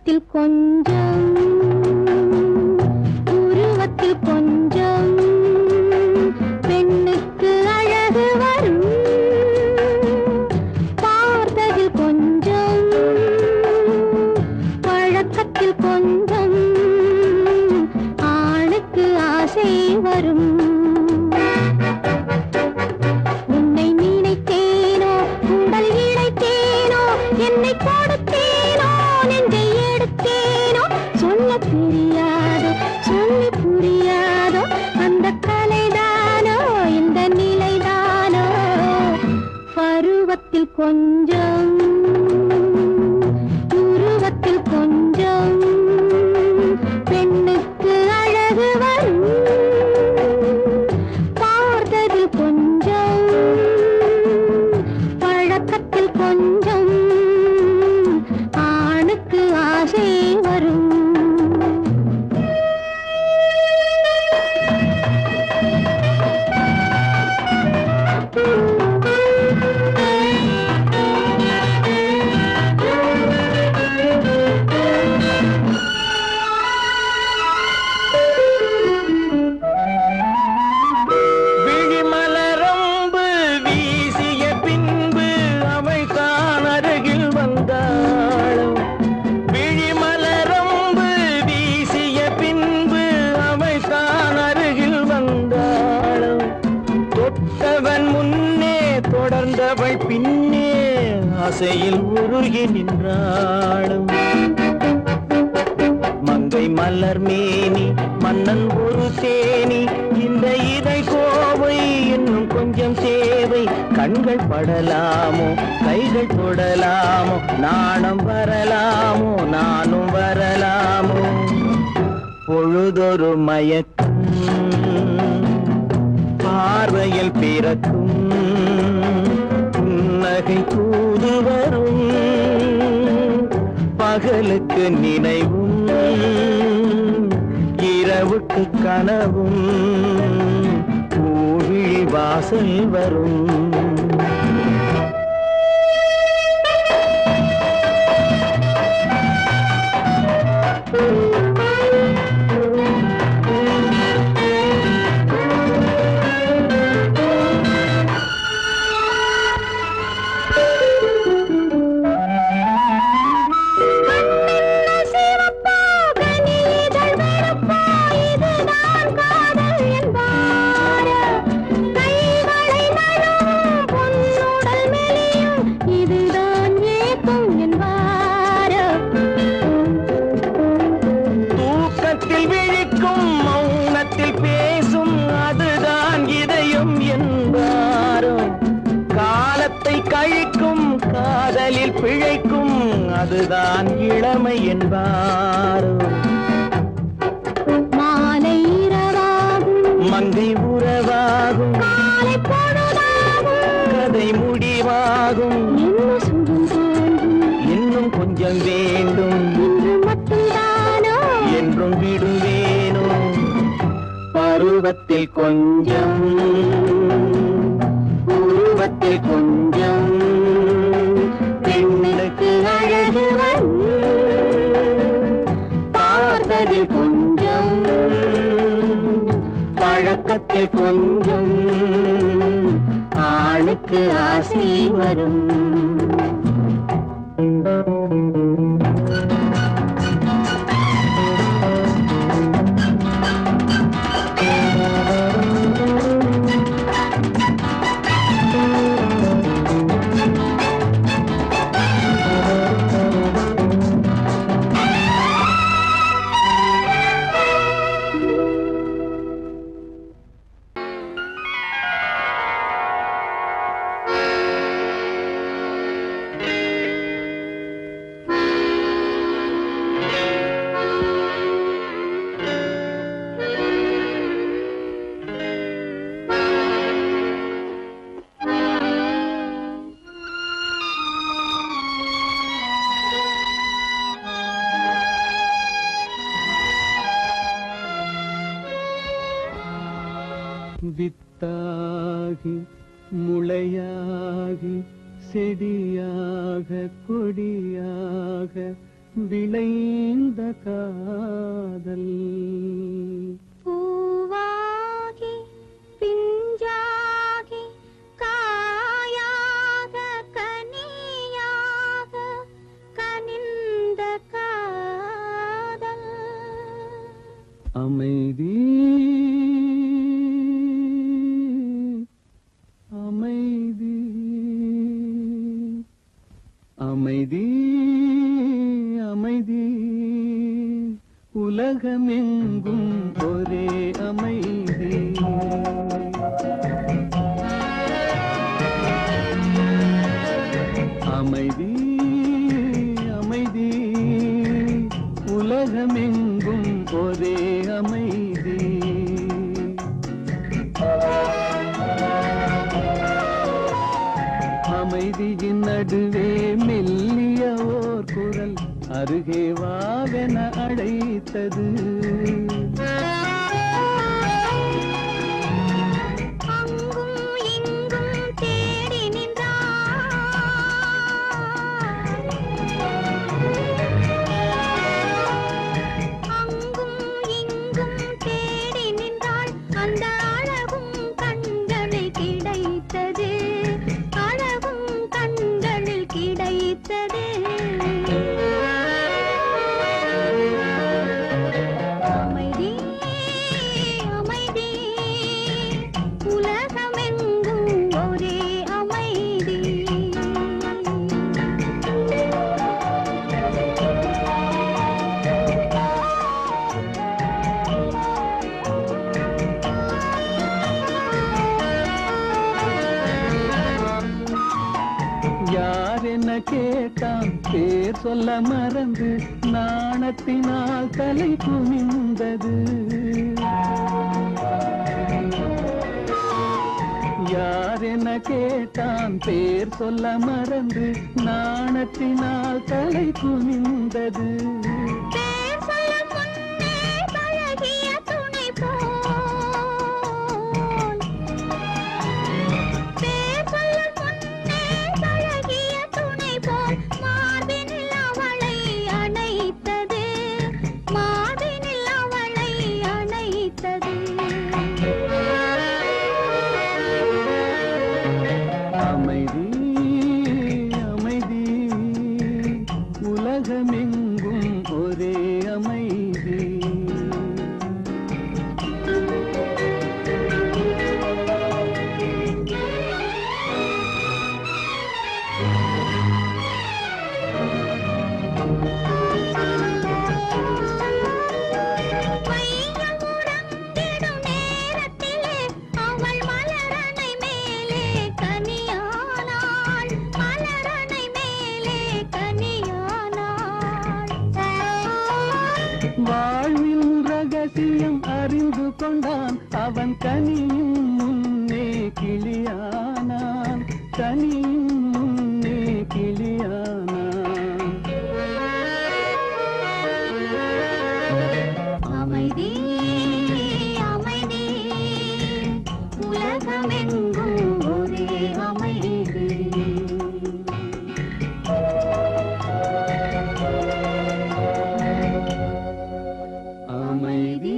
உருவத்தில் கொஞ்சம் உருவத்தில் கொஞ்சம் பெண்ணுக்கு அழகு வரும் பார்த்ததில் கொஞ்சம் பழக்கத்தில் கொஞ்சம் ஆணுக்கு ஆசை வரும் உன்னை நினைத்தேனோ உடல் இழைத்தேனோ என்னை கொடுத்தேனோ நெஞ்சை எடுத்தேனோ சொல்ல தெரியாதோ சொல்லி புரியாதோ அந்த கலைதானோ இந்த நிலைதானோ பருவத்தில் கொஞ்சம் உருவத்தில் கொஞ்சம் பெண்ணுக்கு அழகு வரும் பார்த்ததில் கொஞ்சம் பழக்கத்தில் கொஞ்சம் ஆணுக்கு ஆசை வரும் விழிமலரம்பு வீசிய பின்பு அவை தான் அருகில் வந்தாளும் விழிமலரம்பு வீசிய பின்பு அவை தான் அருகில் வந்தாளும் தொட்டவன் முன்னே தொடர்ந்தவள் பின்னே ஆசையில் உருகி நின்றாளும் மங்கை மலர் மேனி மன்னன் ஒரு தேனி இந்த இதை கோவை இன்னும் கொஞ்சம் தேவை கண்கள் படலாமோ கைகள் தொடலாமோ நாணம் வரலாமோ நானும் வரலாமோ பொழுதொரு மயக்கம் பார்வையில் பிறக்கும் புன்னகை தூது வரும் பகலுக்கு நினைவும் இரவுக்கு கனவும் பூவிழி வாசல் வரும் கழிக்கும் காதலில் பிழைக்கும் அதுதான் இளமை என்பாரோ மாலை இரவாகும் மங்கை உறவாகும் காலை பொழுதாகும் கதை முடிவாகும் இன்னும் சுகம் தோன்றும் இன்னும் கொஞ்சம் வேண்டும் இன்று மட்டும்தானோ என்றும் விடுவேனோ பருவத்தில் கொஞ்சம் உருவத்தில் கொஞ்சம் பெண்ணுக்கு அழகு வரும் பார்த்ததில் கொஞ்சம் பழக்கத்தில் கொஞ்சம் ஆணுக்கு ஆசை வரும் வித்தாகி முளையாகி செடியாக கொடியாக விளைந்த காதல் பூவாகி பிஞ்சாகி காயாக கனியாக கனிந்த காதல் அமைதி அமைதி அமைதி அமைதி உலகமெங்கும் ஒரே அமைதி அமைதி அமைதி உலகமெங்கும் ஒரே அமைதி அமைதியின் நடுவே மெல்லிய ஓர் குரல் அருகே வாவென அழைத்தது அங்கும் இங்கும் தேடி நின்றாள் அங்கும் இங்கும் தேடி நின்றாள் அந்த அழகும் கண்களில் கிடைத்தது அழகும் கண்களில் கிடைத்தது அமைதி அமைதி உலகமெங்கும் ஒரே அமைதி யார் என்ன கேட்டான் பேர் சொல்ல மறந்து நாணத்தினால் தலை குனிந்தது யார் என்ன கேட்டான் பேர் சொல்ல மறந்து நாணத்தினால் தலை குனிந்தது பேர் சொல்ல முன்னே பழகிய துணை போல் பேர் சொல்ல முன்னே பழகிய துணை போல் மார்பினில் அவளை அணைத்தது மார்பினில் அவளை அணைத்தது அமைதி அமைதி உலகமெங்கும் ஒரே அமைதி மையம் உறங்கிடும் நேரத்திலே அவள் மலரணை மேலே கனியானாள் மலரணை மேலே கனியானாள் வாழ்வின் ரகசியம் அறிந்து கொண்டான் அவன் கனியின் முன்னே கிளியானான் கனியின் முன்னே கிளியானான் அமைதி அமைதி உலகமெங்கும் ஒரே அமைதி அமைதி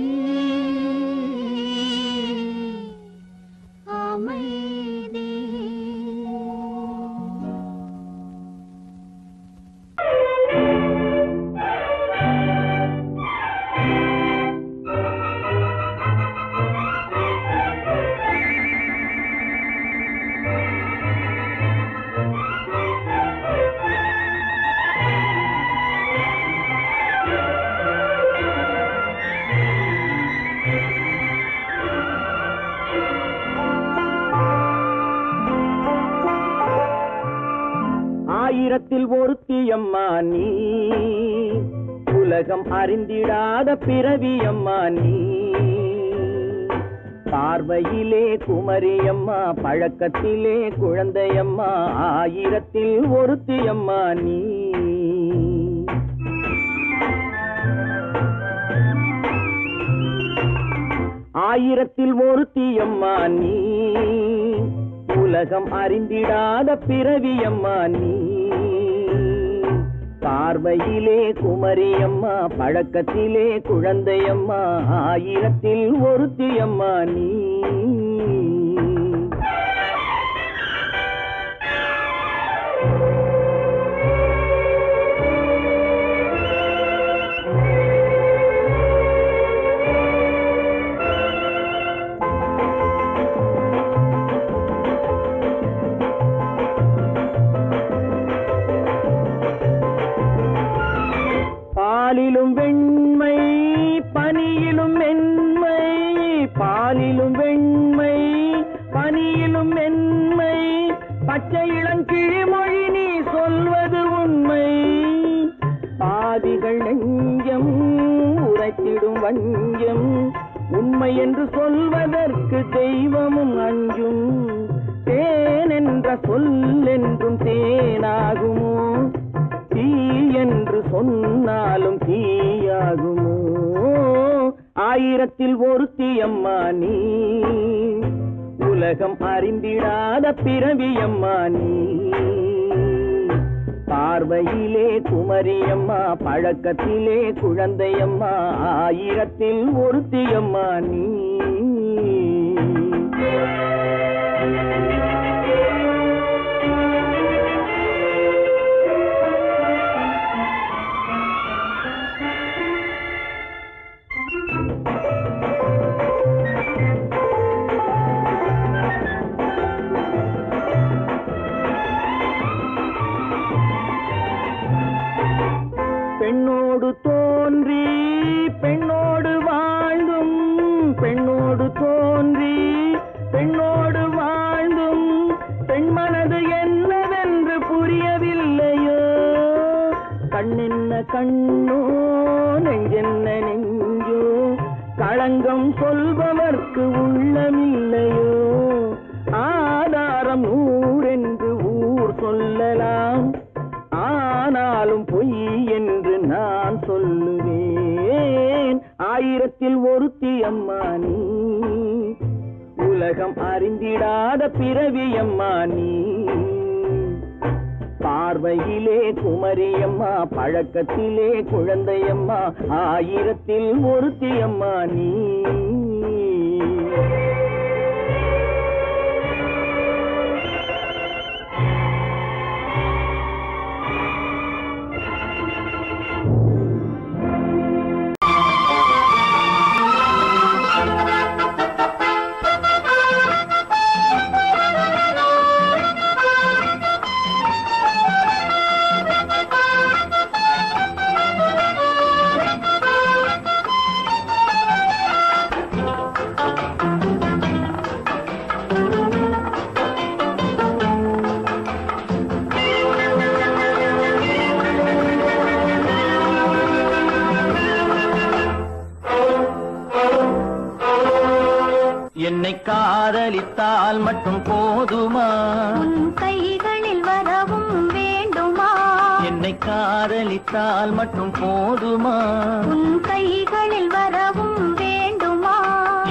அமைதி ஆயிரத்தில் ஒருத்தியம்மா நீ உலகம் அறிந்திடாத பிறவியம்மா நீ பார்வையிலே குமரியம்மா பழக்கத்திலே குழந்தையம்மா ஆயிரத்தில் ஒருத்தியம்மா நீ ஆயிரத்தில் ஒருத்தியம்மா நீ உலகம் அறிந்திடாத பிறவியம்மா நீ பார்வையிலே குமரியம்மா பழக்கத்திலே குழந்தையம்மா ஆயிரத்தில் ஒருத்தியம்மா நீ பாலிலும் வெண்மை பனியிலும் மென்மை பாலிலும் வெண்மை பனியிலும் மென்மை பச்சை இளங்கிழிமொழி நீ சொல்வது உண்மை பாதிகள் நெஞ்சம் உரைத்திடும் வஞ்சம் உண்மை என்று சொல்வதற்கு தெய்வமும் அஞ்சும் தேன் என்ற சொல் என்றும் தேனாகுமோ தீ என்று சொன்னாலும் தீயாகுமோ ஆயிரத்தில் ஒருத்தியம்மா நீ உலகம் அறிந்திடாத பிறவியம்மா நீ பார்வையிலே குமரியம்மா பழக்கத்திலே குழந்தையம்மா ஆயிரத்தில் ஒருத்தியம்மா நீ பெண்ணோடு தோன்றி பெண்ணோடு வாழ்ந்தும் பெண்ணோடு தோன்றி பெண்ணோடு வாழ்ந்தும் பெண் மனது என்னவென்று புரியவில்லையோ கண்ணென்ன கண்ணோ நெஞ்சென்ன நெஞ்சோ களங்கம் சொல்பவர்க்கு உள்ளமில்லையோ ஆதாரம் நூறென்று ஊர் சொல்லலாம் ஆனாலும் பொய் என்று நான் சொல்லுவேன் ஆயிரத்தில் ஒருத்தியம்மா நீ உலகம் அறிந்திடாத பிறவியம்மா நீ பார்வையிலே குமரியம்மா பழக்கத்திலே குழந்தையம்மா ஆயிரத்தில் ஒருத்தியம்மா நீ என்னை காதலித்தால் மட்டும் போதுமா உன் கைகளில் வரவும் வேண்டுமா என்னை காதலித்தால் மட்டும் போதுமா உன் கைகளில் வரவும் வேண்டுமா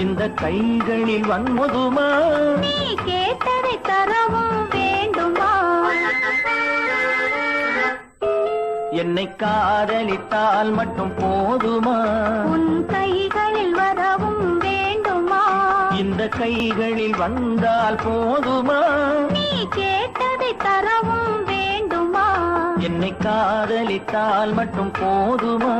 இந்த கைகளில் வன்முதுமா நீ கேட்டதை தரவும் வேண்டுமா என்னை காதலித்தால் மட்டும் போதுமா உன் கைகளில் வரவும் வேண்டுமா இந்த கைகளில் வந்தால் போதுமா நீ கேட்டதை தரவும் வேண்டுமா என்னை காதலித்தால் மட்டும் போதுமா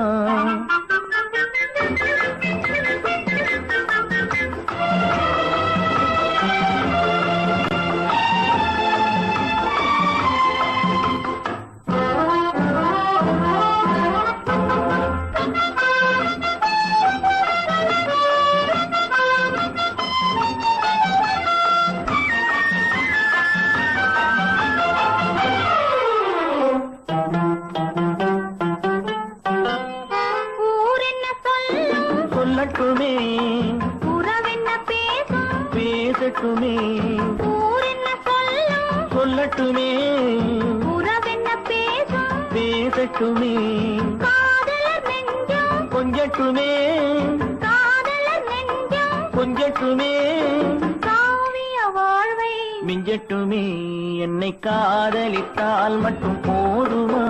சொல்லட்டுமே உறவென்ன பேசும் பேசட்டுமே ஊரென்ன சொல்லும் சொல்லட்டுமே உறவென்ன பேசும் பேசட்டுமே காதலர் நெஞ்சம் கொஞ்சட்டுமே காதலர் நெஞ்சம் கொஞ்சட்டுமே காவிய வாழ்வை மிஞ்சட்டுமே என்னை காதலித்தால் மட்டும் போதுமா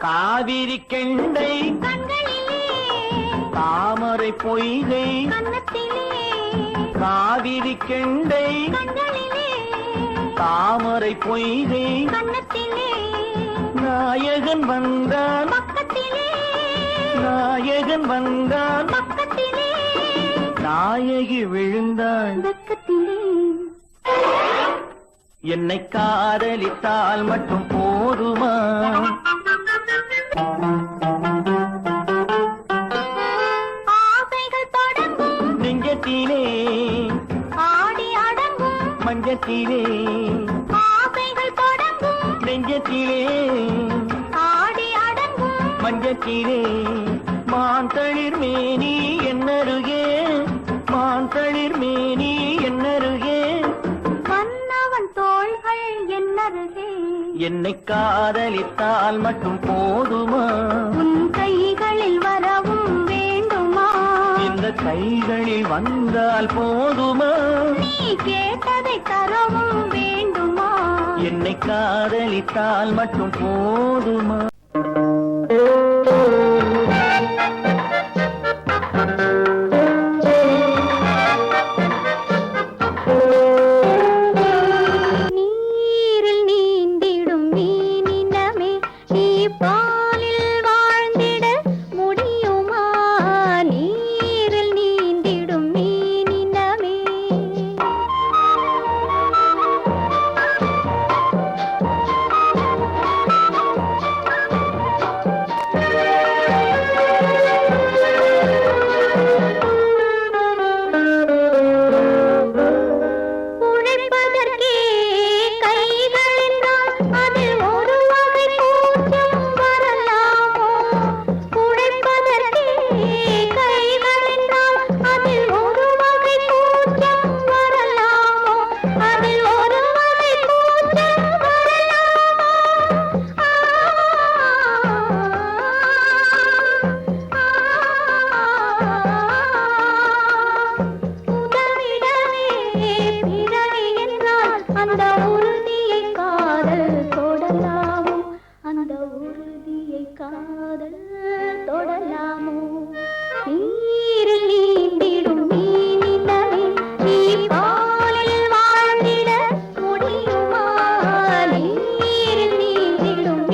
காவிரி கெண்டை கண்களிலே தாமரை பொய்கை கன்னத்திலே காவிரி கெண்டை கண்களிலே தாமரை பொய்கை கன்னத்திலே நாயகன் வந்தான் பக்கத்திலே நாயகன் வந்தான் பக்கத்திலே நாயகி விழுந்தாள் வெக்கத்திலே என்னை காதலித்தால் மட்டும் போதுமா ஆசைகள் தொடங்கும் நெஞ்சத்திலே ஆடி அடங்கும் மஞ்சத்திலே ஆசைகள் தொடங்கும் நெஞ்சத்திலே ஆடி அடங்கும் மஞ்சத்திலே மாந்தளிர் மேனி என்னருகே மாந்தளிர் மேனி என்னருகே மன்னவன் தோள்கள் என்னருகே என்னை காதலித்தால் மட்டும் போதுமா உன் கைகளில் வரவும் வேண்டுமா இந்த கைகளில் வந்தால் போதுமா நீ கேட்டதை தரவும் வேண்டுமா என்னை காதலித்தால் மட்டும் போதுமா நீரில் நீந்திடும் மீனினமே நீ பாலில் வாழ்ந்திட முடியுமா நீரில் நீந்திடும் மீனினமே உழைப்பதற்கே கைகள் என்றால் அதில் ஒரு வகை கூச்சம் வரலாமோ உழைப்பதற்கே கைகள் என்றால் அதில் ஒரு வகை கூச்சம் வரலாமோ அதில் ஒரு வகை கூச்சம் வரலாமோ உதவிடவே பிறவி என்றால் அந்த உறுதியை காதல் தொடலாமோ அந்த உறுதியை காதல் தொடலாமோ நீரில் நீந்திடும் மீனினமே நீ பாலில் வாழ்ந்திட முடியுமா நீரில் நீந்திடும்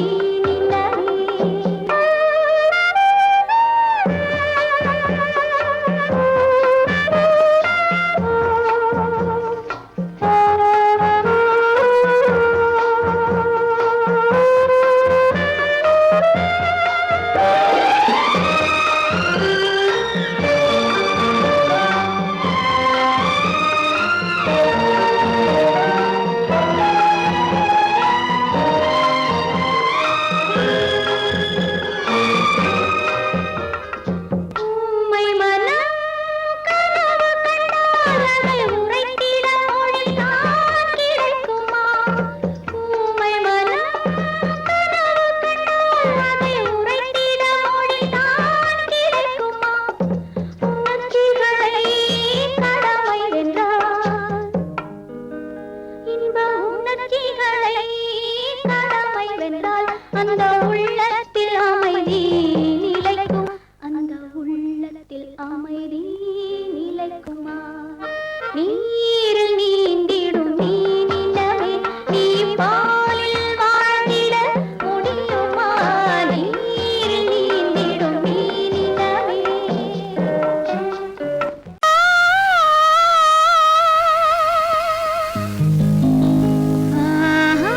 உம்மை மனம் கனவு கண்டால் அதை உரைத்திட மொழிதான் கிடைக்குமா உம்மை மனம் கனவு கண்டால் அதை உரைத்திட மொழிதான் கிடைக்குமா உணர்ச்சிகளை கடமை வென்றால் இன்ப உணர்ச்சிகளை கடமை வென்றால் அந்த உள்ளத்தில் அமைதி நிலைக்கும் அந்த உள்ளத்தில் அமைதி நிலைக்குமா நீரில் நீந்திடும் மீனினமே நீ பாலில் வாழ்ந்திட முடியுமா நீரில் நீந்திடும் மீனினமே ஆஹா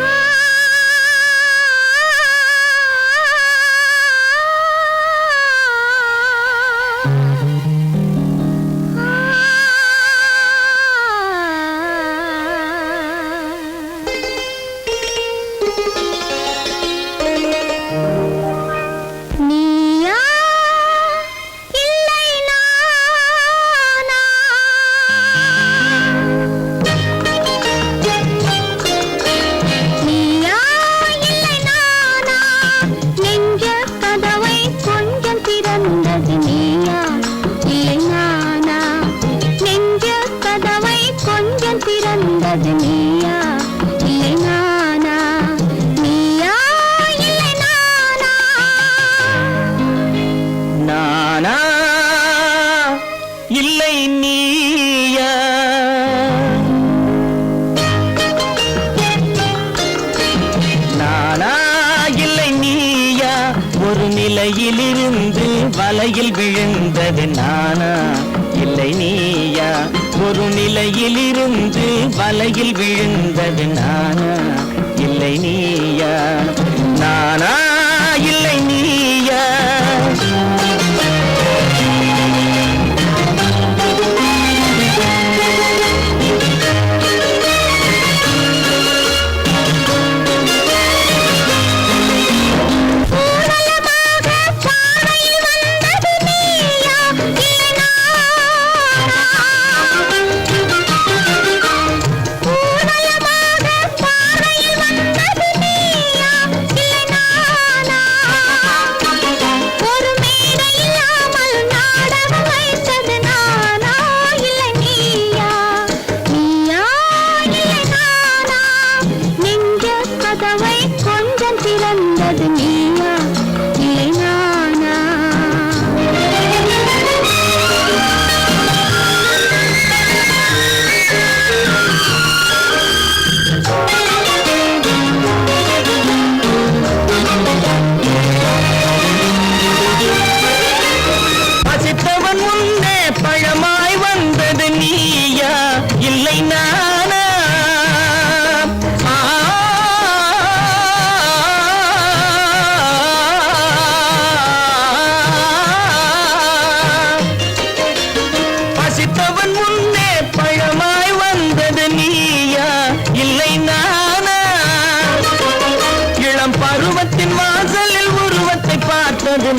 ஒரு நிலையிலிருந்து வலையில் விழுந்தது நானா இல்லை நீயா ஒரு நிலையிலிருந்து வலையில் விழுந்தது நானா இல்லை நீயா நானா இல்லை நீயா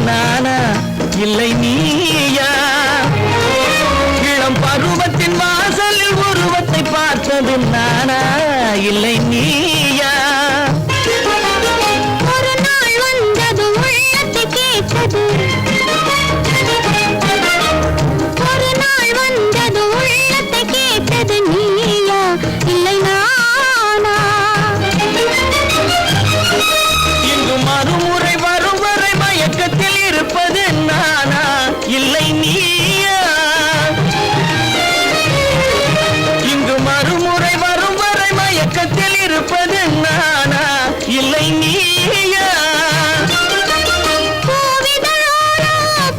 நானா இல்லை நீயா இளம் பருவத்தின் வாசலில் உருவத்தை பார்த்தது நானா இல்லை நீயா ஒரு நாள் வந்தது உள்ளத்தை கேட்டது ஒரு நாள் வந்தது உள்ளத்தை கேட்டது நீயா இல்லை நானா இங்கு மறுமுறை வரும் வரை மயக்கத்தில் இருப்பது நானா இல்லை நீயா இங்கு மறுமுறை வரும் வரை மயக்கத்தில் இருப்பது நானா இல்லை நீயா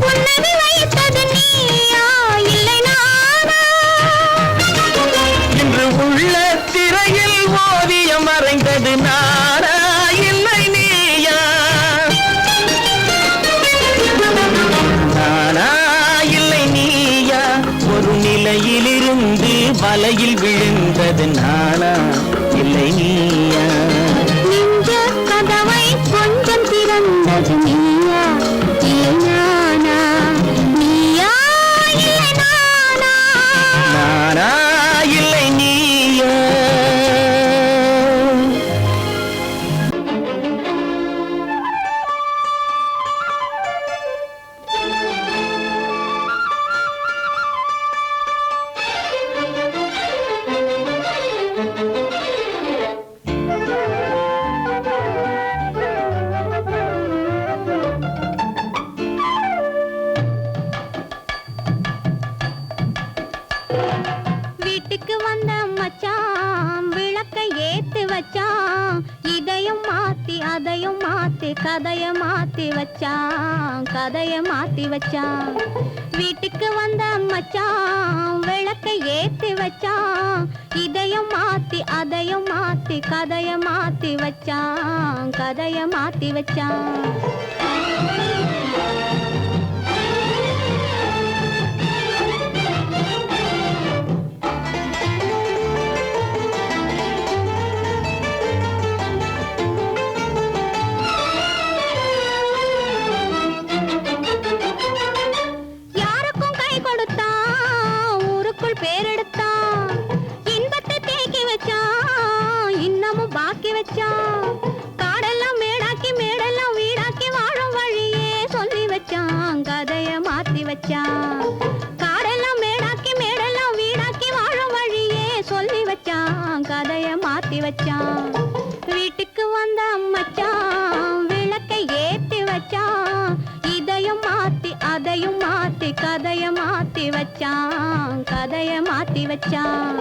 புன்னகை வைத்தது நீயா இல்லை நானா இன்று உள்ள திரையில் ஓவியம் மறைந்தது நானா இல்லை நீயா நானா இல்லை நீயா ஒரு நிலையிலிருந்து வலையில் விழுந்தது நானா இல்லை நீயா நெஞ்ச கதவை கொஞ்சம் திறந்தது நீயா இல்லை நானா நீயா இல்லை நானா நானா இல்லை நீயா வீட்டுக்கு வந்த மச்சான் விளக்கை ஏத்தி வச்சான் இதையும் மாத்தி அதையும் மாத்தி கதைய மாத்தி வச்சான் கதைய மாத்தி வச்சான் வீட்டுக்கு வந்த மச்சான் விளக்கை ஏத்தி வச்சான் இதையும் மாத்தி அதையும் மாத்தி கதைய மாத்தி வச்சான் கதைய மாத்தி வச்சான் யாருக்கும் கை கொடுத்தான் ஊருக்குள் பேரெடுத்தான் இன்பத்தை தேக்கி வச்சான் இன்னமும் பாக்கி வச்சான் காடெல்லாம் மேடாக்கி மேடெல்லாம் வீடாக்கி வாழும் வழியே சொல்லி வச்சான் கதைய மாத்தி வச்சான் காடெல்லாம் மேடாக்கி மேடெல்லாம் வீடாக்கி வாழும் வழியே சொல்லி வச்சான் கதைய மாத்தி வச்சான் வீட்டுக்கு வந்த மச்சான் விளக்கை ஏத்தி வச்சான் இதையும் மாத்தி அதையும் மாத்தி கதைய மாத்தி வச்சான் கதைய மாத்தி வச்சான்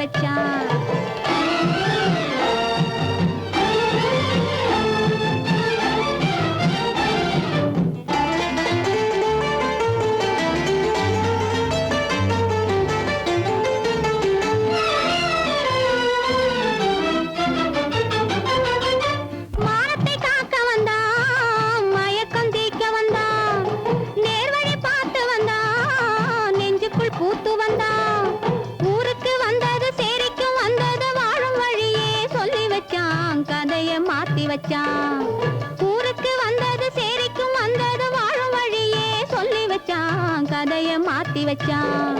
வச்சான். மானத்தை காக்க வந்தான், மயக்கம் தீர்க்க வந்தான், நேர்வழி பார்த்து வந்தான், நெஞ்சுக்குள் பூத்து வந்தான். ஊருக்கு வந்தது சேரிக்கும் வந்தது வாழும் வழியே சொல்லி வச்சான், கதைய மாத்தி வச்சான். ஊருக்கு வந்தது சேரிக்கும் வந்தது வாழும் வழியே சொல்லி வச்சான், கதைய மாத்தி வச்சான்.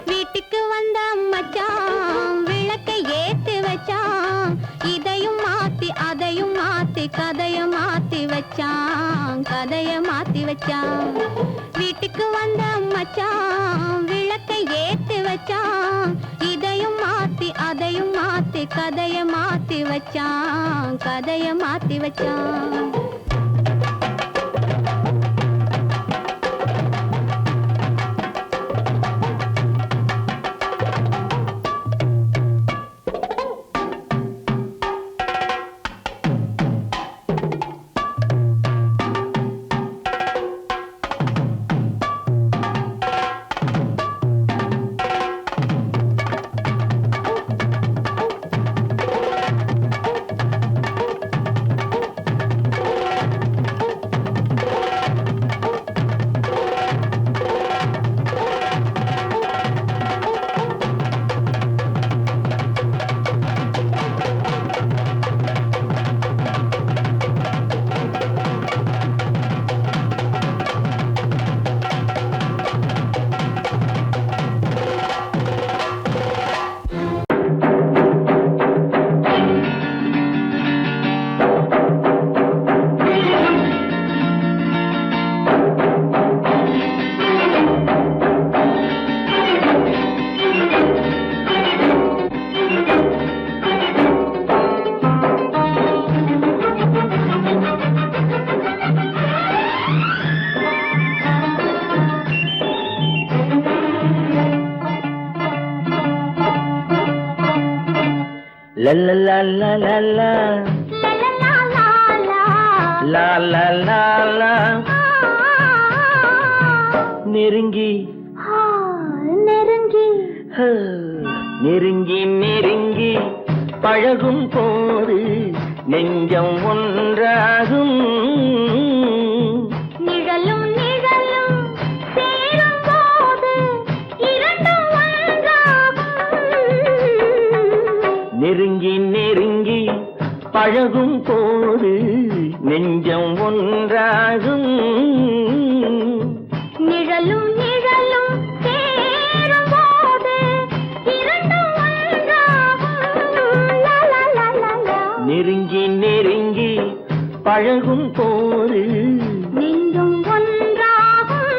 வீட்டுக்கு வந்த மச்சான் விளக்கை ஏத்தி வச்சான், இதையும் மாத்தி அதையும் மாத்தி கதைய மாத்தி வச்சான், கதைய மாத்தி வச்சான். வீட்டுக்கு வந்த மச்சான் விளக்கை ஏத்தி வச்சான், இதையும் மாத்தி அதையும் மாத்தி கதைய மாத்தி வச்சான், கதைய மாத்தி வச்சான். La la la la la la la la la la நெருங்கி நெருங்கி நெருங்கி நெருங்கி பழகும் போது நெஞ்சம் ஒன்றாகும். நிழலும் நிழலும் சேரும் போது இரண்டும் ஒன்றாகும். நெருங்கி நெருங்கி பழகும் போது நெஞ்சம் ஒன்றாகும். நிழலும் நிழலும் சேரும் போது இரண்டும் ஒன்றாகும். லா லா லா லா லா. நெருங்கி நெருங்கி பழகும் போது நெஞ்சும் ஒன்றாகும்.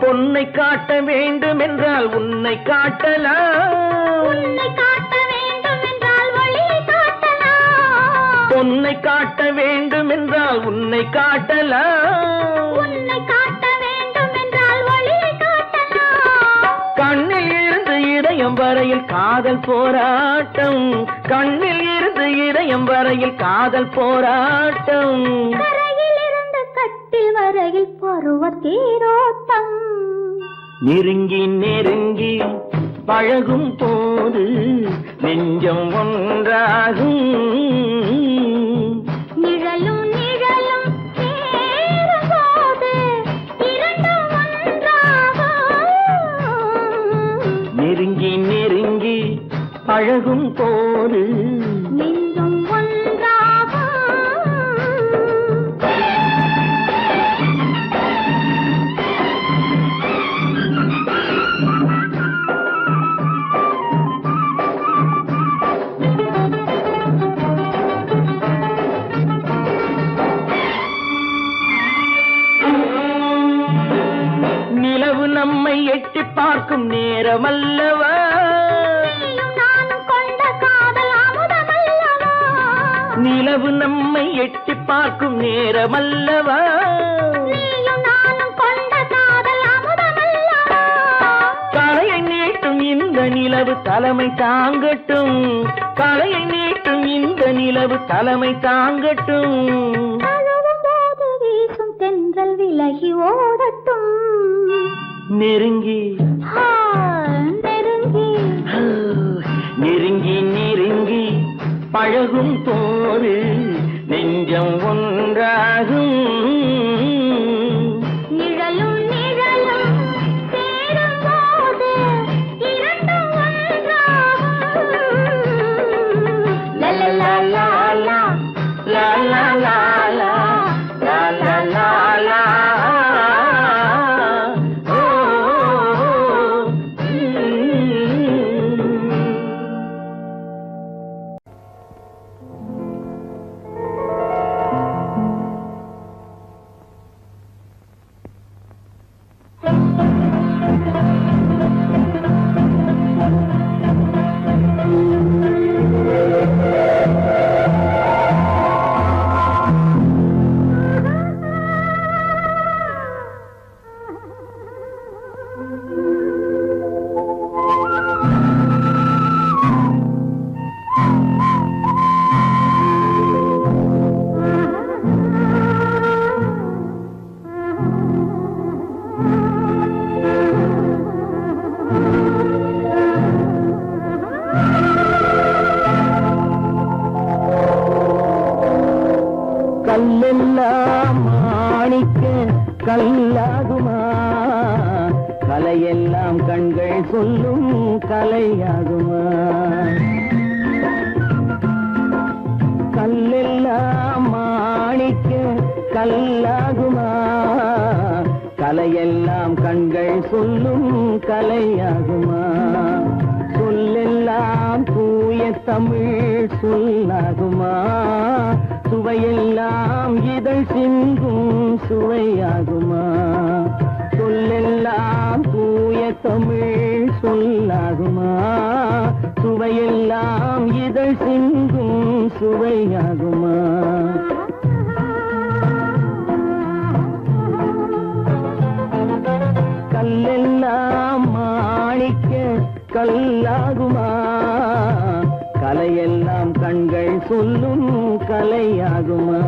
பொன்னை காட்ட வேண்டும் என்றால் உன்னை காட்டலாம். உன்னை காட்ட வேண்டும் என்றால் ஒளியை காட்டலாம். பொன்னை காட்ட வேண்டும் என்றால் உன்னை காட்டலாம். உன்னை காட்ட வேண்டும் என்றால் ஒளியை காட்டலாம். கண்ணில் இருந்து இதயம் வரையில் காதல் போராட்டம். கண்ணில் இருந்து இதயம் வரையில் காதல் போராட்டம். கரையில் இருந்து கட்டில் வரையில் பருவ தேரோட்டம். நெருங்கி நெருங்கி பழகும் போது நெஞ்சம் ஒன்றாகும். நிழலும் நிழலும் சேரும் போது இரண்டும் ஒன்றாகும். நெருங்கி நெருங்கி பழகும் போது நெஞ்சும் ஒன்றாகும். நிலவு நம்மை எட்டி பார்க்கும் நேரமல்லவா நீயும் நானும் கொண்ட காதல் அமுதமல்லவா நிலவு நம்மை எட்டி பார்க்கும் நேரமல்லவா நீயும் நானும் கொண்ட காதல் அமுதமல்லவா காலையை நீட்டும் இந்த நிலவு தலைமை தாங்கட்டும் காலையை நீட்டும் இந்த நிலவு தலைமை தாங்கட்டும் தழுவும் போது வீசும் தென்றல் விலகி ஓடட்டும் நெருங்கி ஆ, நெருங்கி நெருங்கி நெருங்கி பழகும் போது நெஞ்சம் ஒன்றாகும் நிழலும் நிழலும் சேரும் போது இரண்டும் ஒன்றாகும் லலலலலா, லா லா லா லா லா லா லா லா ஓ, கல்லெல்லாம் மாணிக்க கல்லாகுமா கலையெல்லாம் கண்கள் சொல்லும் கலையாகுமா கல்லெல்லாம் மாணிக்க கல்லாகுமா கலையெல்லாம் கண்கள் சொல்லும் கலையாகுமா சொல்லெல்லாம் தூய தமிழ் சொல்லாகுமா சுவையெல்லாம் இதழ் சிந்தும் சுவையாகுமா சொல்லெல்லாம் தூய தமிழ் சொல்லாகுமா சுவையெல்லாம் இதழ் சிந்தும் சுவையாகுமா கல்லெல்லாம் மாணிக்க கல்லாகுமா கலையெல்லாம் கண்கள் சொல்லும் கலையாகுமா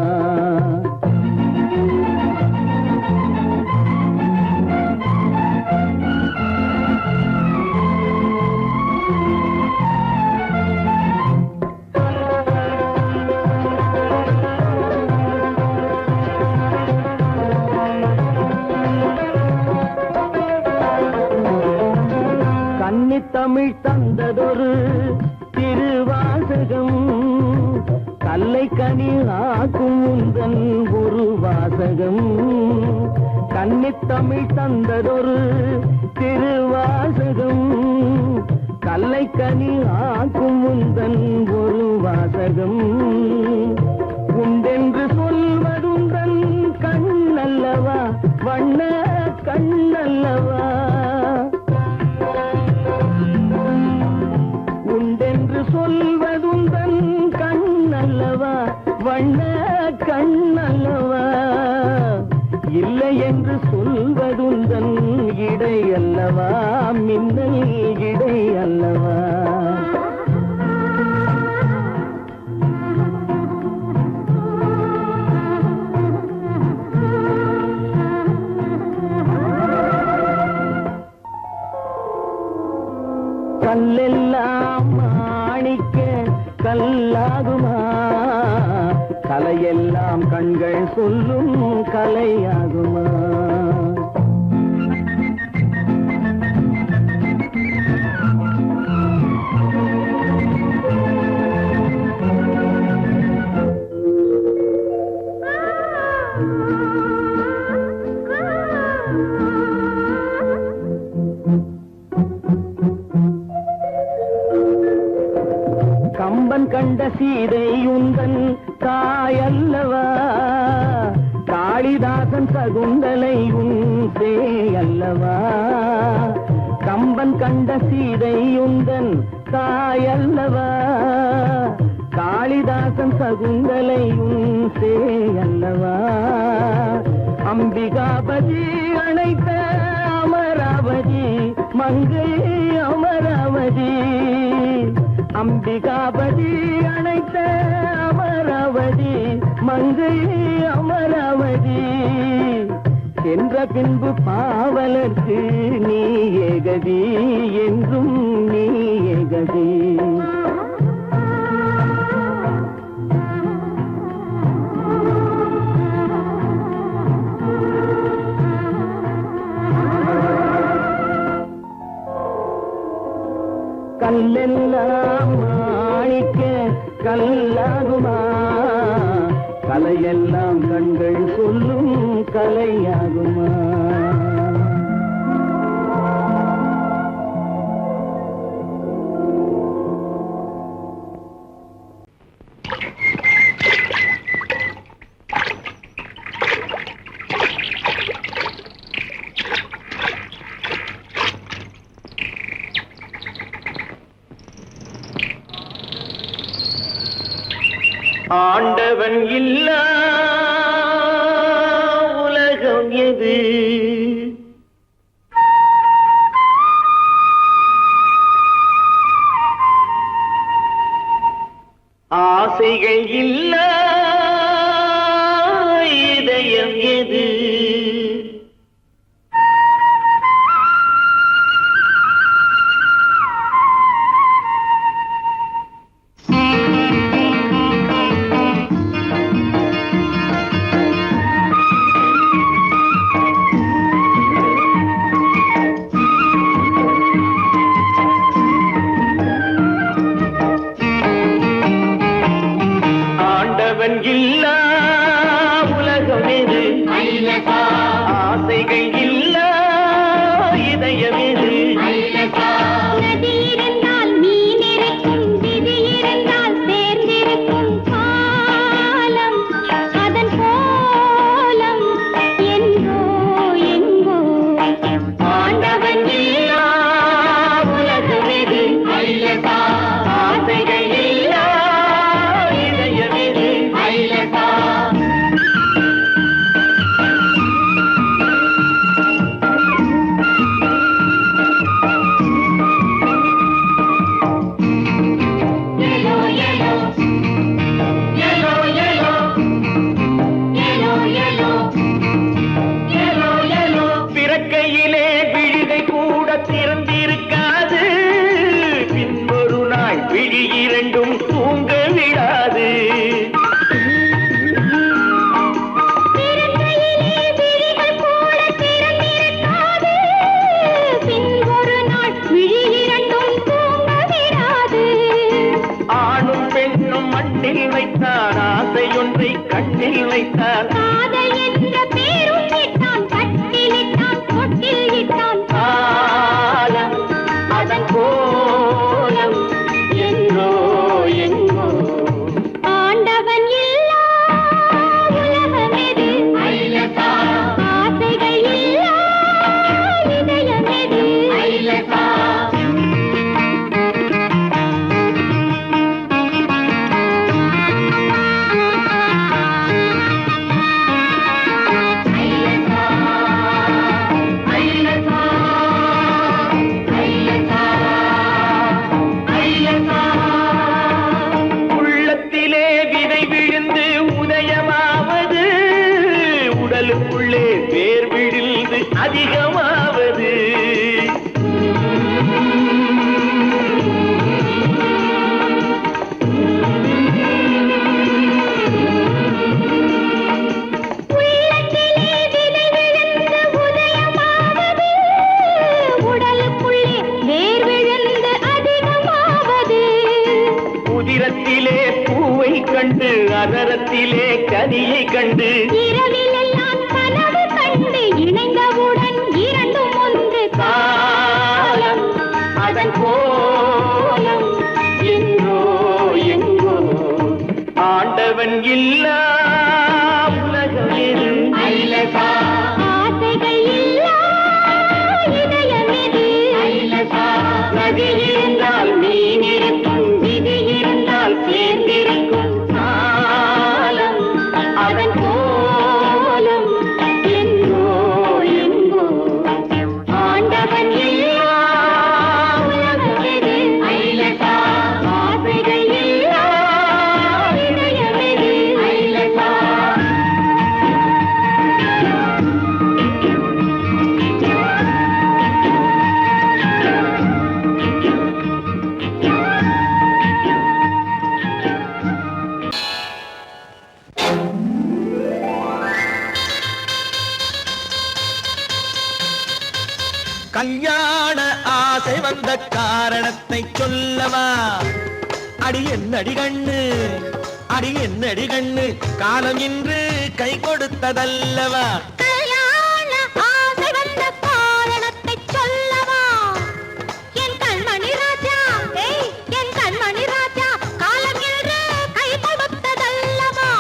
கன்னித்தமிழ் தந்ததொரு திருவாசகம் கல்லை கனி ஆக்கும் உந்தன் ஒரு வாசகம் கன்னித்தமிழ் தந்ததொரு திருவாசகம் கல்லை கனி ஆக்கும் உந்தன் ஒரு வாசகம் உண்டென்று சொல்வதுந்தன் கண்ணல்லவா வண்ண கண்ணல்லவா உண்டென்று சொல்வதுந்தன் கண்ணல்லவா வண்ண கண்ணல்லவா இல்லை என்று சொல்வதுந்தன் இடை அல்லவா மின்னல் இடை அல்லவா கல்லெல்லாம் மாணிக்க கல்லாகுமா கலையெல்லாம் கண்கள் சொல்லும் கலையாகுமா கம்பன் கண்ட சீதை உந்தன் தாயல்லவா காளிதாசன் சகுந்தலை உன் சேயல்லவா கம்பன் கண்ட சீதையுந்தன் தாயல்லவா, காளிதாசன் சகுந்தலையும் சேயல்லவா, அம்பிகாபதி அழைத்த அமராவதி மங்கை அமராவதி, அம்பிகாபதி அழைத்த அமராவதி மங்கை அமராவதி, சென்ற பின்பு பாவலர்க்கு நீ ஏகதி என்றும் நீ ஏகதி. கல்லெல்லாம் மாணிக்க கல்லாகுமா, கலையெல்லாம் கண்கள் சொல்லும் கலையாகுமா. ஆண்டவன் இல்லா உலகம் எது, ஆசைகள் இல்லா இதயம் எது, இல்லா உலகம் எது, ஆசைகள் இல்லா இதயம் எது. நதி இருந்தால் மீன் இருக்கும், விதி இருந்தால் சேர்ந்திருக்கும் காலம், அதன் கோலம் எங்கோ எங்கோ. ஆண்டவன் இல்லா உலகம் எது, ஆசைகள் இல்லா இதயம் எது. பிறக்கையிலே விழிகை கூட திறந்திருக்காது, பின்பொரு நாள் விழி இரண்டும் தூங்க விடாது. ஆணும் பெண்ணும் மண்ணில் வைத்தான் ஆசையொன்றை கண்ணில் வைத்தான், காதல் என்ற பேரும் இட்டான், கட்டிலிட்டான், தொட்டில் இட்டான். காலம் அதன் கோலம் எங்கோ எங்கோ. ஆண்டவன் இல்லா உலகம் எது, ஆசைகள் இல்லா இதயம் எது. உள்ளத்திலே விதை விழுந்து உதயமாவது, உடலுக்குள்ளே வேர் விழுந்து அதிகமாவது. உள்ளத்திலே விதை விழுந்து உதயமாவது, உடலுக்குள்ளே வேர் விழுந்து அதிகமாவது. உதிரத்திலே பூவை கண்டு அதரத்திலே கனியை கண்டு, இரவிலெல்லாம் கனவு கண்டு இணைந்தவுடன் இரண்டும் ஒன்று. காலம் அதன் கோலம் எங்கோ எங்கோ. ஆண்டவன் இல்லா உலகம் எது, ஆசைகள் இல்லா இதயம் எது. கல்யாண ஆசை வந்த காரணத்தை சொல்லவா? அடி என்னடி கண்ணு, அடி என்னடி கண்ணு, காலம் இன்று கை கொடுத்ததல்லவா? கல்யாண ஆசை வந்த காரணத்தை சொல்லவா? என் கண்மணி ராஜா, என் கண்மணி ராஜா, காலம் என்று கை கொடுத்ததல்லவா?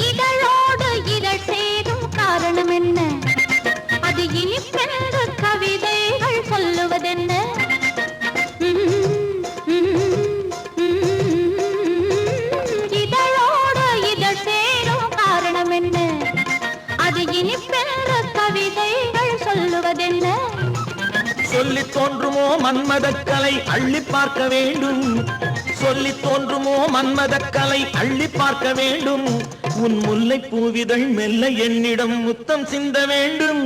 இதழோடு இதழ் சேரும் காரணம் என்ன? அது இனிப்பென்று கவிதைகள் சொல்லுவதென்ன? இதழோடு இதழ் சேரும் காரணம் என்ன? அது இனிப்பென்று கவிதைகள் சொல்லுவதென்ன? சொல்லி தோன்றுமோ மன்மதக்கலை அள்ளி பார்க்க வேண்டும், சொல்லி தோன்றுமோ மன்மதக்கலை அள்ளி பார்க்க வேண்டும். உன் முல்லை பூவிதழ் மெல்ல என்னிடம் முத்தம் சிந்த வேண்டும்.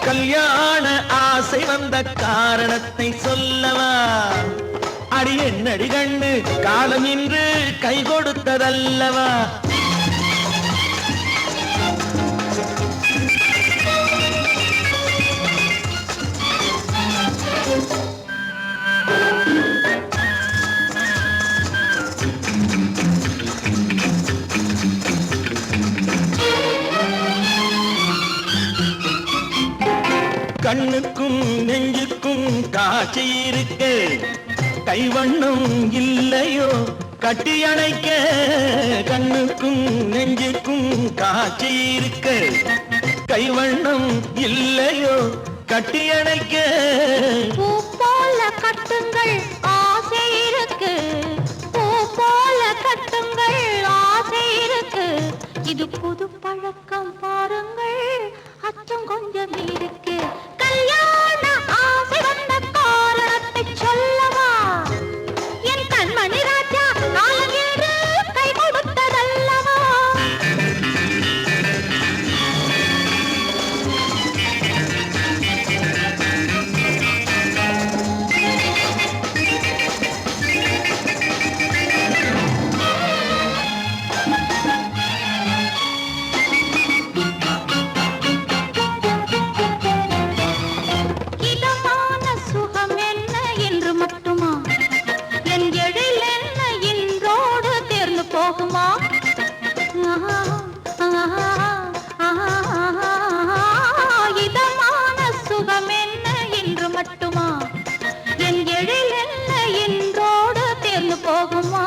கல்யாண ஆசை வந்த காரணத்தை சொல்லவா? அடி என்னடி கண்ணு, காலம் இன்று கை கொடுத்ததல்லவா? கண்ணுக்கும் நெஞ்சுக்கும் காட்சி இருக்கு, கைவண்ணம் இல்லையோ கட்டி அணைக்க? கண்ணுக்கும் நெஞ்சுக்கும் காட்சி இருக்கு, கைவண்ணம் இல்லையோ கட்டி அணைக்க? பூ போல கட்டுங்கள் ஆசை இருக்கு, பூ போல கட்டுங்கள் ஆசை இருக்கு. இது புது பழக்கம் பாருங்கள், அச்சம் கொஞ்சம் இருக்கு. கல்யாண ஆசை வந்த காரணத்தை சொல்லவா? என் கண்மணி ராஜா, காலம் என்று கை கொடுத்ததல்லவா? இதமான சுகம் என்ன என்று மட்டுமா? என் எழில் என்ன இன்றோடு தேர்ந்து போகுமா? இதமான சுகம் என்ன என்று மட்டுமா? என் எழில் என்ன இன்றோடு தேர்ந்து போகுமா?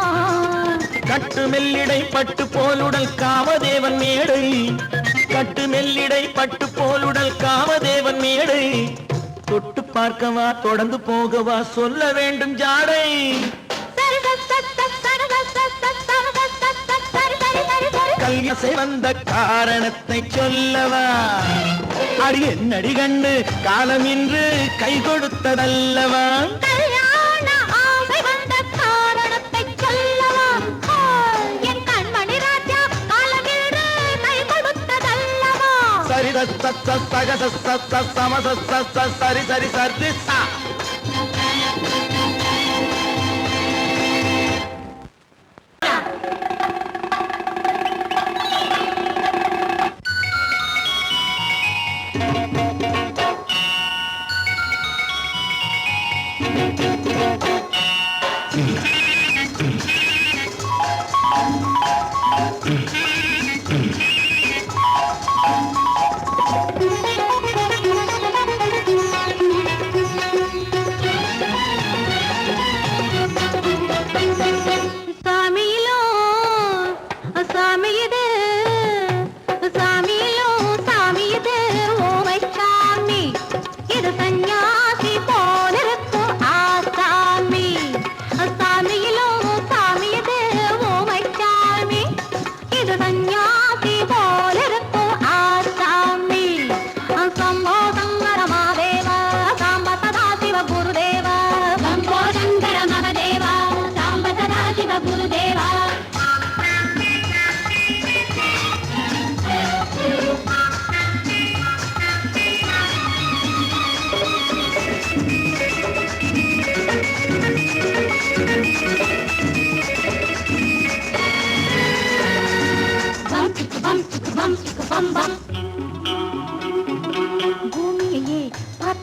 கட்டு மெல்லிடை பட்டு போலுடல் காமதேவன் மேடை, கட்டு மெல்லிடை பட்டு போலுடல் காமதேவன் மேடை. தொட்டு பார்க்கவா தொடர்ந்து போகவா சொல்ல வேண்டும் ஜாடை? கல்யாசை வந்த காரணத்தை சொல்லவா? அடி என்னடி கண்டு, காலம் இன்று கை கொடுத்ததல்லவா? கல்யாண ஆசை வந்த காரணத்தை சொல்லவா? என் கண்மணி ராஜா, காலம் என்று கை கொடுத்ததல்லவா? சரி சக சம சரி சரி சரி சா.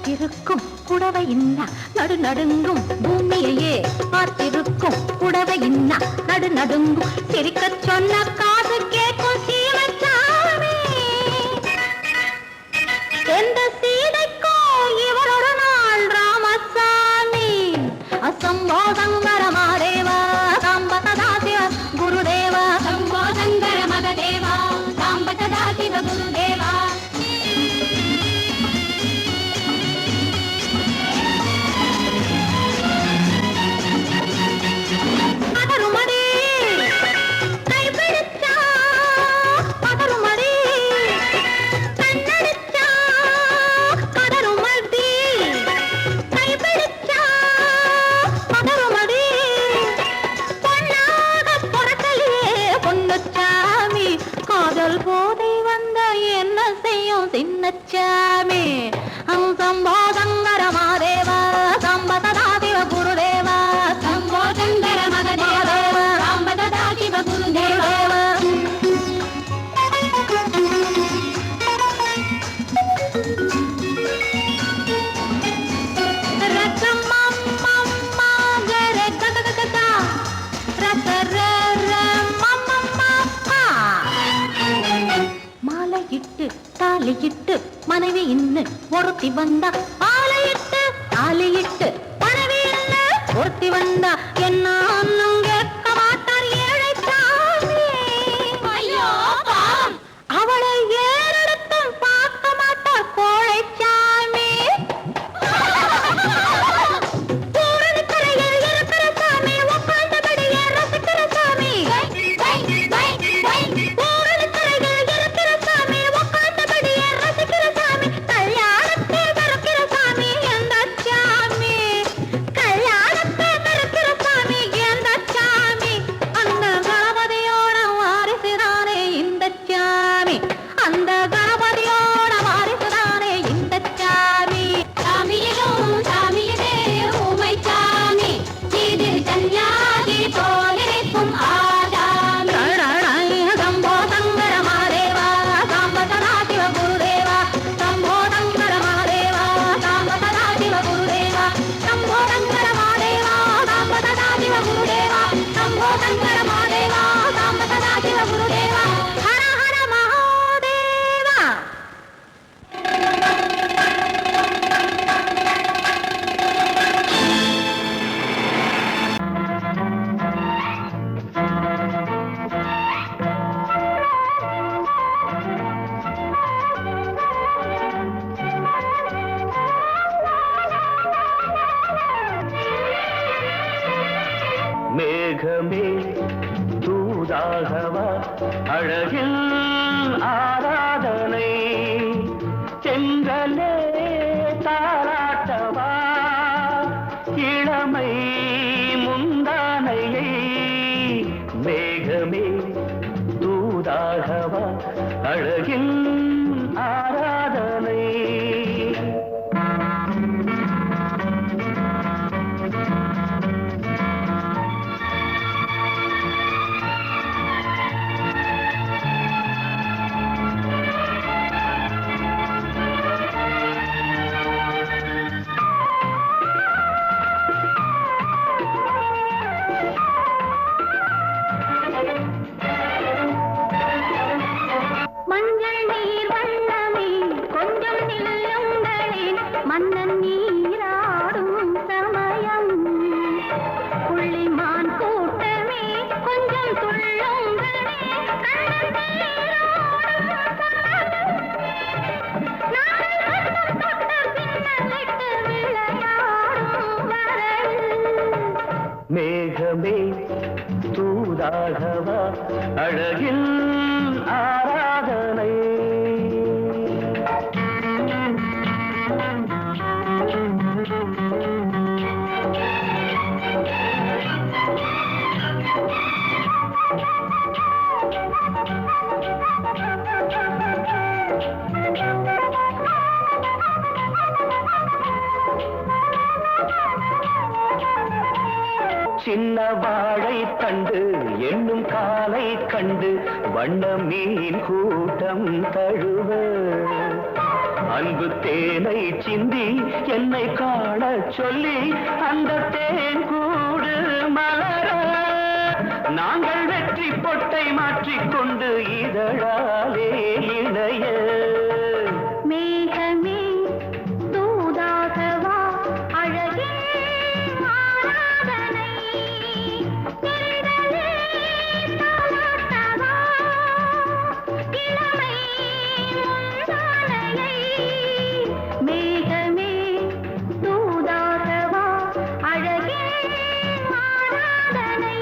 காத்திருக்கும் புடவை இன்னா நடு நடுங்கும் பூமியையே பார்த்திருக்கும் புடவை இன்னா நடு நடுங்கும் சிரிக்க சொன்ன காது கேட்கும் சீமச்சாமி எந்த சீதைக்கோ இவர் ஒரு நாள் ராமசாமி அசம்போ சங்கர மகதேவா சாம்ப சதா சிவ குருதேவா சம்போ சங்கர மகதேவா சாம்ப சதா சிவ குருதேவா போதை வந்த என்ன செய்யும் சின்னச்சாமி சம்போ சங்கர மகதேவா சம்ப சதா சிவ குருதேவா சம்போ சங்கர மகதேவா சம்ப சதா சிவ குருதேவா தாலியிட்டு மனைவி இன்னு ஒருத்தி வந்தா ஆலையிட்டு தாலியிட்டு மனைவி இன்னு ஒருத்தி வந்தா என்ன கேட்க மாட்டார் ஏழை சாமி அவளை ஏறெடுத்தும் பார்க்க மாட்டார் கோழை சாமி கரையில் இருக்கிற சாமி உட்கார்ந்தபடியே ரசிக்கிற சாமி மேகமே தூதாகவா அழகில் ஆராதனை செங்கலே தாராட்டவா இளமை முந்தானையை மேகமே தூதாகவா அழகில் ஆராதனை மஞ்சள் நீர் வண்ணமே கொஞ்சம் நில்லுங்களேன் மன்னன் நீராடும் சமயம் புள்ளிமான் கூட்டமே கொஞ்சம் துள்ளுங்களே கண்ணன் நீராடும் மேகமே தூதாகவா அழகில் ஆராதனை சின்ன வாழை தண்டு என்னும் காலை கண்டு வண்ண மீன் கூட்டம் தழுவ அன்பு தேனை சிந்தி என்னை காண சொல்லி அந்த தேன் கூடு மலர நாங்கள் வெற்றி பொட்டை மாற்றிக்கொண்டு இதழாலே இணைய மேகமே தூதாகவா அழகே ஆராதனை தென்றலே தாலாட்டவா இளமை முந்தானையை மேகமே தூதாகவா அழகே ஆராதனை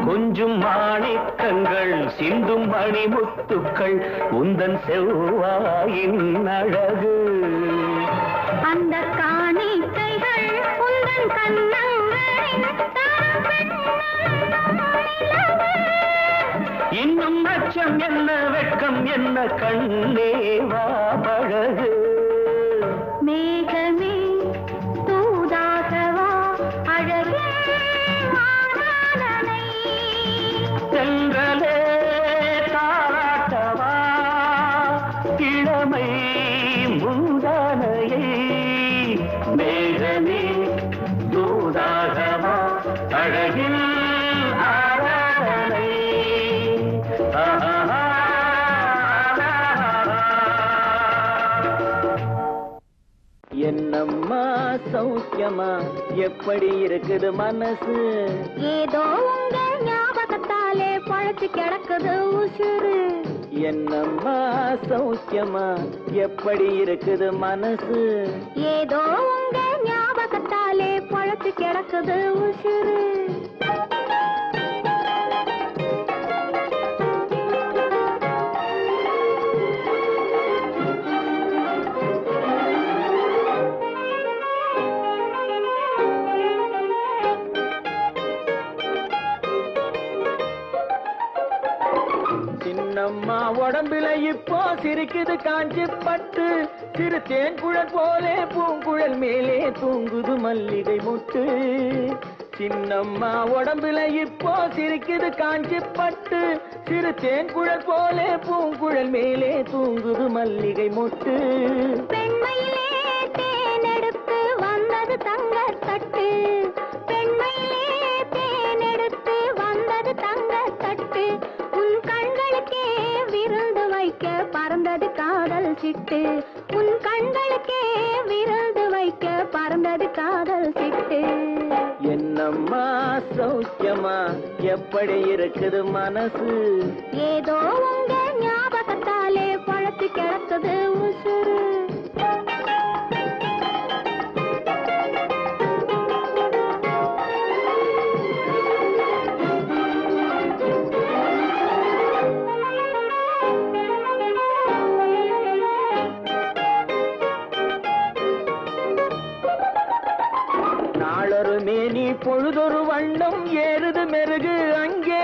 கொஞ்சும் மாணிக்கங்கள் சிந்தும் மணிமுத்துக்கள் உந்தன் செவ்வாயின் அழகு அந்த காணிக்கைகள் உந்தன் கண்ணங்களின் இன்னும் அச்சம் என்ன வெட்கம் என்ன கண்ணே வா பழகு மேகமே தூதாகவா அழகே ஆராதனை சென்றலே தாராட்டவா இளமை முந்தானையை மேகமே தூதாகவா அழகில் ஆராதனை என்னம்மா சௌக்கியமா எப்படி இருக்குது மனசு ஏதோ உங்க ஞாபகத்தாலே பழச்சு கிடக்குது உசுறு என்னம்மா சௌக்கியமா எப்படி இருக்குது மனசு ஏதோ உங்க ஞாபகத்தாலே பழச்சு கிடக்குது உசுறு சின்னம்மா உடம்புல இப்போ சிரிக்குது காஞ்சி பட்டு சிறு தேன்குழல் போலே பூங்குழல் மேலே தூங்குது மல்லிகை முட்டு சின்னம்மா உடம்புல இப்போ சிரிக்குது காஞ்சி பட்டு சிறு தேன்குழல் போலே பூங்குழல் மேலே தூங்குது மல்லிகை முட்டு பெண்மையிலே தேனெடுத்து வந்தது தங்கத் தட்டு பெண்மையிலே தேனெடுத்து வந்தது தங்கத் தட்டு உன் கண்களுக்கே விருந்து வைக்க பறந்தது காதல் சிட்டு உன் கண்களுக்கே விருந்து வைக்க பறந்தது காதல் சிட்டு என்னம்மா சௌக்கியமா எப்படி இருக்குது மனசு ஏதோ உங்க ஞாபகத்தாலே பழத்து கிடக்குது உசுறு நாளொரு மேனி பொழுதொரு வண்ணம் ஏறுது மெருகு அங்கே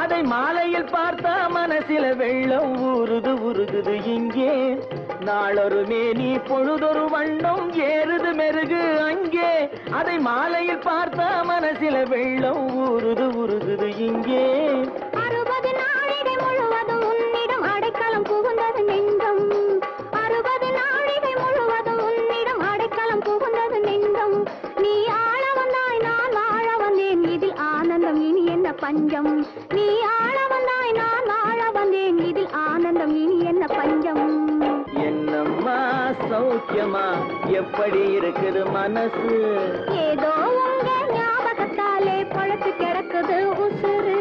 அதை மாலையில் பார்த்தா மனசில வெள்ளம் ஊறுது உருகுது இங்கே நாளொரு மேனி பொழுதொரு வண்ணம் ஏறுது மெருகு அங்கே அதை மாலையில் பார்த்தா மனசில வெள்ளம் ஊறுது உருகுது இங்கே 60 நாழிகை முழுவதும் உன்னிடம் அடைக்கலம் புகுந்தது நெஞ்சம் 60 நாழிகை முழுவதும் உன்னிடம் அடைக்கலம் புகுந்தது நெஞ்சம் நீ ஆள வந்தாய் நான் வாழ வந்தேன் இதில் ஆனந்தம் இனி என்ன பஞ்சம் நீ ஆள வந்தாய் நான் வாழ வந்தேன் இதில் ஆனந்தம் இனி என்ன பஞ்சம் என்னம்மா சௌக்கியமா எப்படி இருக்குது மனசு ஏதோ உங்க ஞாபகத்தாலே பழத்து கிடக்குது உசுறு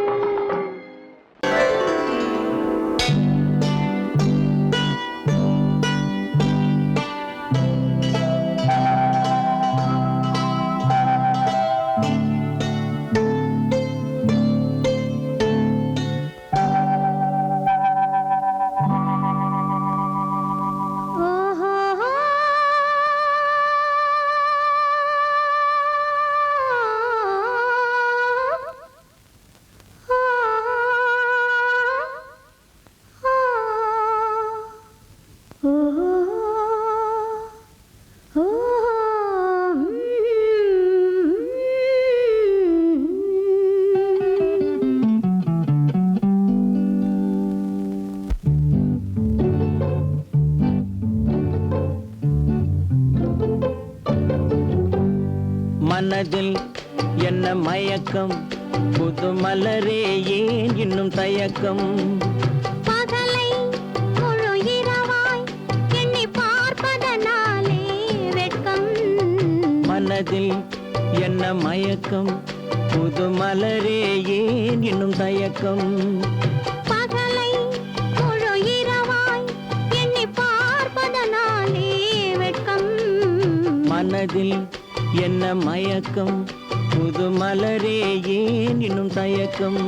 ஓஹோ மனதில் என்ன மயக்கம் புது மலரே ஏன் இன்னும் தயக்கம் பகலை முழு இரவாய் எண்ணி பார்ப்பதனாலே வெட்கம் மனதில் என்ன மயக்கம் புது மலரே ஏன் இன்னும் தயக்கம் பகலை முழு இரவாய் எண்ணி பார்ப்பதனாலே வெட்கம் மனதில் என்ன மயக்கம் புது மலரே ஏன் இன்னும் தயக்கம்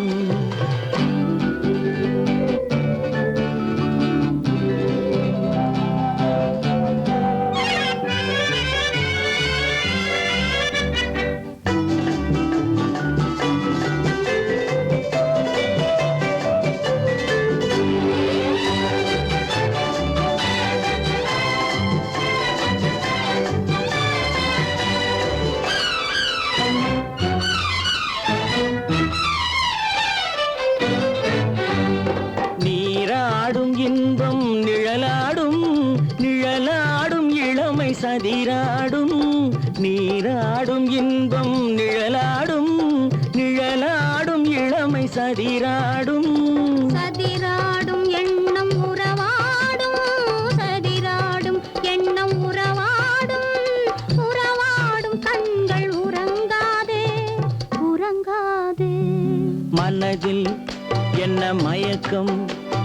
நீராடும் இன்பம் நிழலாடும் நிழலாடும் இளமை சதிராடும் நீராடும் இன்பம் நிழலாடும் நிழலாடும் இளமை சதிராடும் சதிராடும் எண்ணம் உறவாடும் சதிராடும் எண்ணம் உறவாடும் உறவாடும் கண்கள் உறங்காதே உறங்காதே மனதில் என்ன மயக்கம்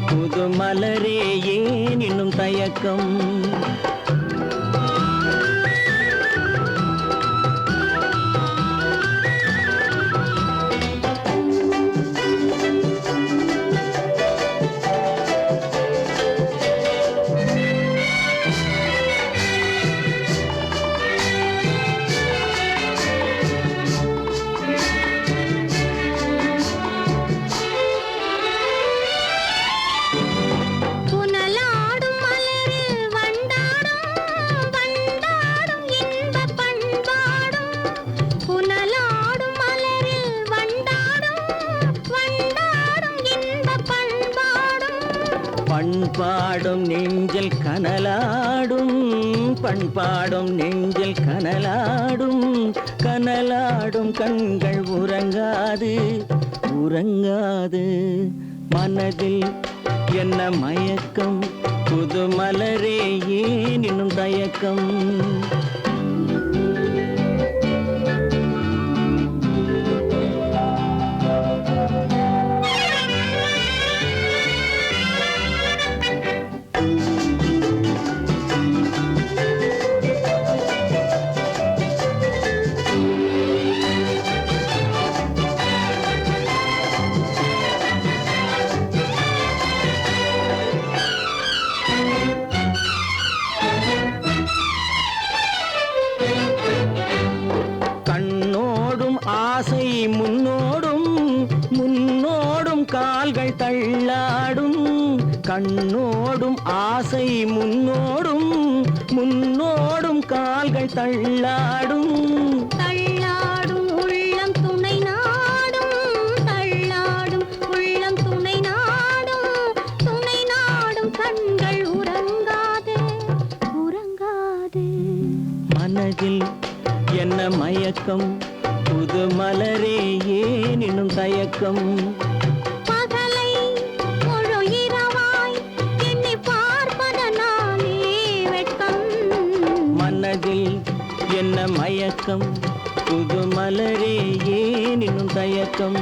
புது மலரே ஏன் இன்னும் தயக்கம் புனலாடும் மலரில் வண்டாடும் வண்டாடும் இன்பப் பண்பாடும் புனலாடும் மலரில் வண்டாடும் வண்டாடும் இன்பப் பண்பாடும் பண்பாடும் நெஞ்சில் கனலாடும் பண்பாடும் நெஞ்சில் கனலாடும் கனலாடும் கண்கள் உறங்காது உறங்காது மனதில் என்ன மயக்கம் புது மலரே ஏன் இன்னும் தயக்கம் கண்ணோடும் ஆசை முன்னோடும் முன்னோடும் கால்கள் தள்ளாடும் கண்ணோடும் ஆசை முன்னோடும் முன்னோடும் கால்கள் தள்ளாடும் தள்ளாடும் உள்ளம் துணை நாடும் தள்ளாடும் உள்ளம் துணை நாடும் கண்கள் உறங்காதே உறங்காதே மனதில் என்ன மயக்கம் புது மலரே ஏன் இன்னும் தயக்கம் பகலை முழு இரவாய் எண்ணி பார்ப்பதனாலே வெட்கம் மனதில் என்ன மயக்கம் புது மலரே ஏன் இன்னும் தயக்கம்